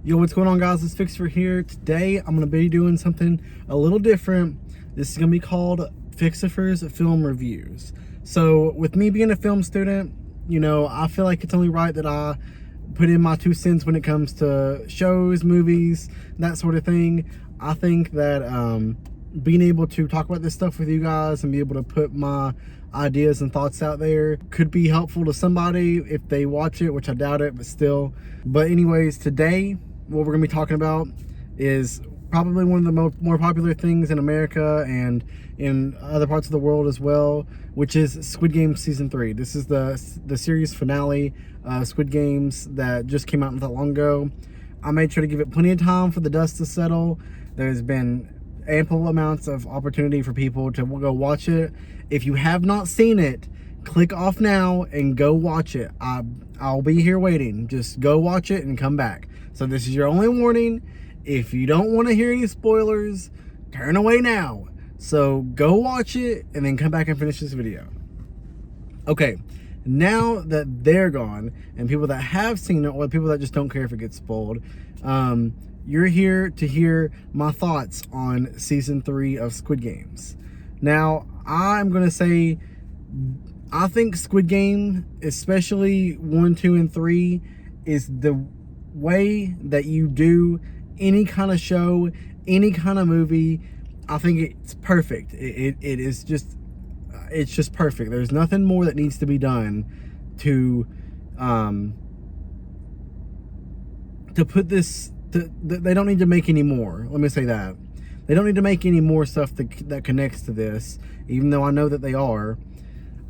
Yo, what's going on, guys? It's Fixifer here. Today, I'm going to be doing something a little different. This is going to be called Fixifer's Film Reviews. So, with me being a film student, you know, I feel like it's only right that I put in my 2 cents when it comes to shows, movies, that sort of thing. I think that being able to talk about this stuff with you guys and be able to put my ideas and thoughts out there could be helpful to somebody if they watch it, which I doubt it, but still. But anyways, today, what we're going to be talking about is probably one of the more popular things in America and in other parts of the world as well, which is Squid Game Season 3. This is the series finale of Squid Games that just came out not that long ago. I made sure to give it plenty of time for the dust to settle. There's been ample amounts of opportunity for people to go watch it. If you have not seen it, click off now and go watch it. I'll be here waiting. Just go watch it and come back. So this is your only warning. If you don't want to hear any spoilers, turn away now. So go watch it and then come back and finish this video. Okay, now that they're gone and people that have seen it or people that just don't care if it gets spoiled, you're here to hear my thoughts on Season 3 of Squid Games. Now, I'm going to say, I think Squid Game, especially 1, 2, and 3, is the way that you do any kind of show, any kind of movie. I think it's perfect. It is just, it's just perfect. There's nothing more that needs to be done to put this, they don't need to make any more. Let me say that. They don't need to make any more stuff that connects to this, even though I know that they are.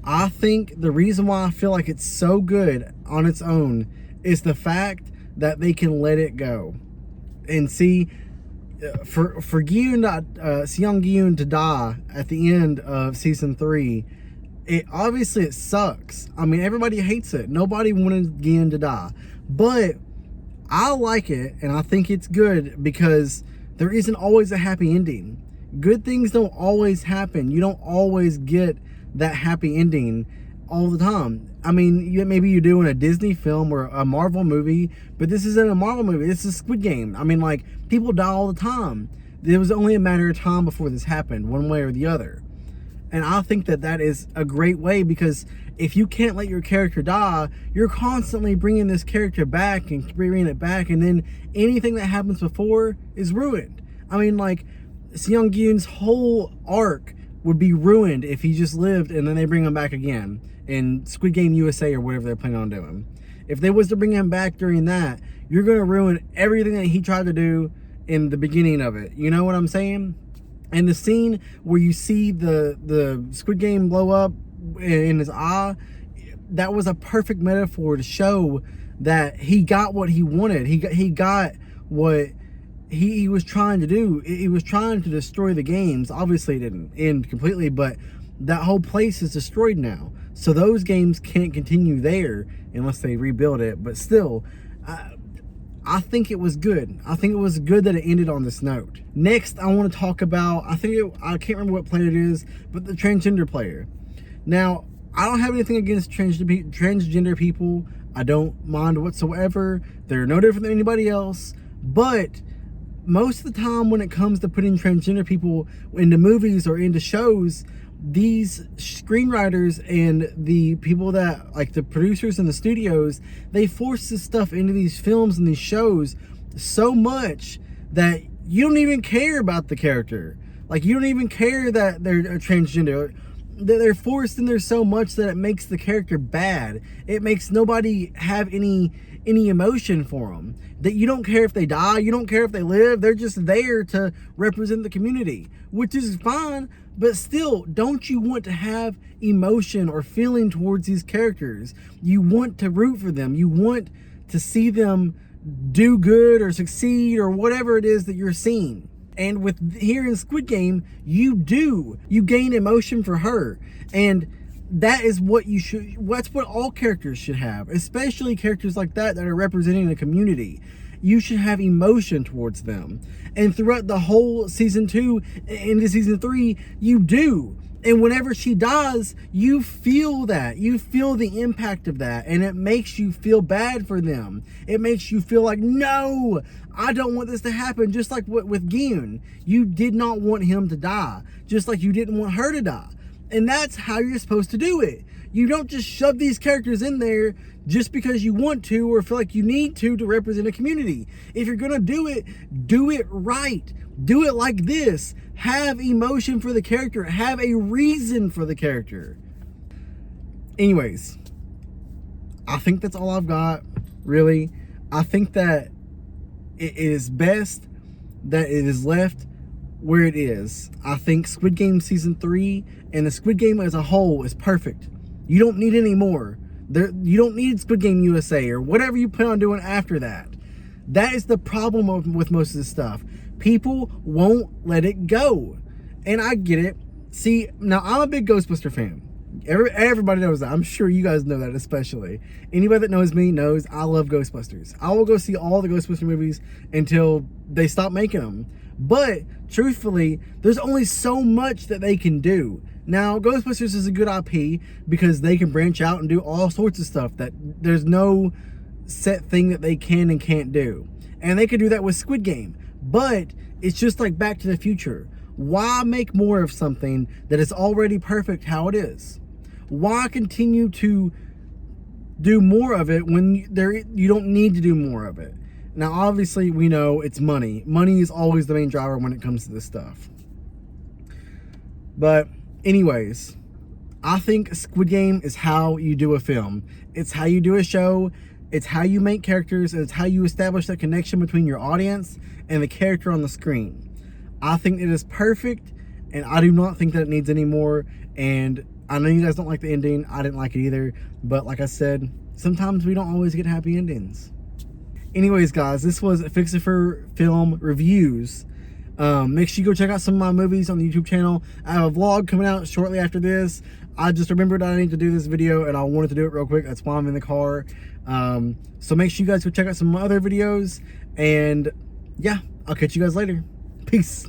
I think the reason why I feel like it's so good on its own is the fact that they can let it go. And see, for Seong Gi-yoon to die at the end of Season 3, it sucks. I mean, everybody hates it. Nobody wanted Gi-yoon to die. But I like it, and I think it's good because there isn't always a happy ending. Good things don't always happen. You don't always get that happy ending all the time. I mean, maybe you do in a Disney film or a Marvel movie, but this isn't a Marvel movie. This is Squid Game. I mean, like, people die all the time. It was only a matter of time before this happened, one way or the other. And I think that that is a great way, because if you can't let your character die, you're constantly bringing this character back and bringing it back, and then anything that happens before is ruined. I mean, like, Seong Gi-yoon's whole arc would be ruined if he just lived and then they bring him back again in Squid Game USA or whatever they're planning on doing. If they was to bring him back during that, you're going to ruin everything that he tried to do in the beginning of it. You know what I'm saying? And the scene where you see the Squid Game blow up in his eye, that was a perfect metaphor to show that he got what he wanted. He got what he was trying to do. He was trying to destroy the games. Obviously it didn't end completely, but that whole place is destroyed now. So those games can't continue there unless they rebuild it. But still, I think it was good. I think it was good that it ended on this note. Next, I want to talk about, I can't remember what player it is, but the transgender player. Now, I don't have anything against transgender people. I don't mind whatsoever. They're no different than anybody else. But most of the time when it comes to putting transgender people into movies or into shows, these screenwriters and the people that, like the producers and the studios, they force this stuff into these films and these shows so much that you don't even care about the character. Like, you don't even care that they're a transgender. They're forced in there so much that it makes the character bad. It makes nobody have any emotion for them. That you don't care if they die, you don't care if they live. They're just there to represent the community, which is fine. But still, don't you want to have emotion or feeling towards these characters? You want to root for them. You want to see them do good or succeed or whatever it is that you're seeing. And with here in Squid Game, you gain emotion for her. And that is what that's what all characters should have, especially characters like that are representing a community. You should have emotion towards them. And throughout the whole Season 2 into Season 3, you do. And whenever she dies, you feel that. You feel the impact of that. And it makes you feel bad for them. It makes you feel like, no, I don't want this to happen. Just like with Gyun. You did not want him to die. Just like you didn't want her to die. And that's how you're supposed to do it. You don't just shove these characters in there just because you want to or feel like you need to represent a community. If you're going to do it right. Do it like this. Have emotion for the character. Have a reason for the character. Anyways, I think that's all I've got, really. I think that it is best that it is left where it is. I think Squid Game Season 3 and the Squid Game as a whole is perfect. You don't need any more. You don't need Squid Game USA or whatever you plan on doing after that. That is the problem with most of this stuff. People won't let it go. And I get it. See, now I'm a big Ghostbuster fan. Everybody knows that. I'm sure you guys know that especially. Anybody that knows me knows I love Ghostbusters. I will go see all the Ghostbuster movies until they stop making them. But, truthfully, there's only so much that they can do. Now, Ghostbusters is a good IP because they can branch out and do all sorts of stuff that there's no set thing that they can and can't do. And they could do that with Squid Game. But it's just like Back to the Future. Why make more of something that is already perfect how it is? Why continue to do more of it when you don't need to do more of it? Now, obviously, we know it's money. Money is always the main driver when it comes to this stuff. But anyways, I think Squid Game is how you do a film. It's how you do a show. It's how you make characters. And it's how you establish that connection between your audience and the character on the screen. I think it is perfect, and I do not think that it needs any more. And I know you guys don't like the ending. I didn't like it either. But like I said, sometimes we don't always get happy endings. Anyways, guys, this was Fixifer Film Reviews. Make sure you go check out some of my movies on the YouTube channel. I have a vlog coming out shortly after this. I just remembered I need to do this video, and I wanted to do it real quick. That's why I'm in the car. So make sure you guys go check out some other videos. And yeah, I'll catch you guys later. Peace.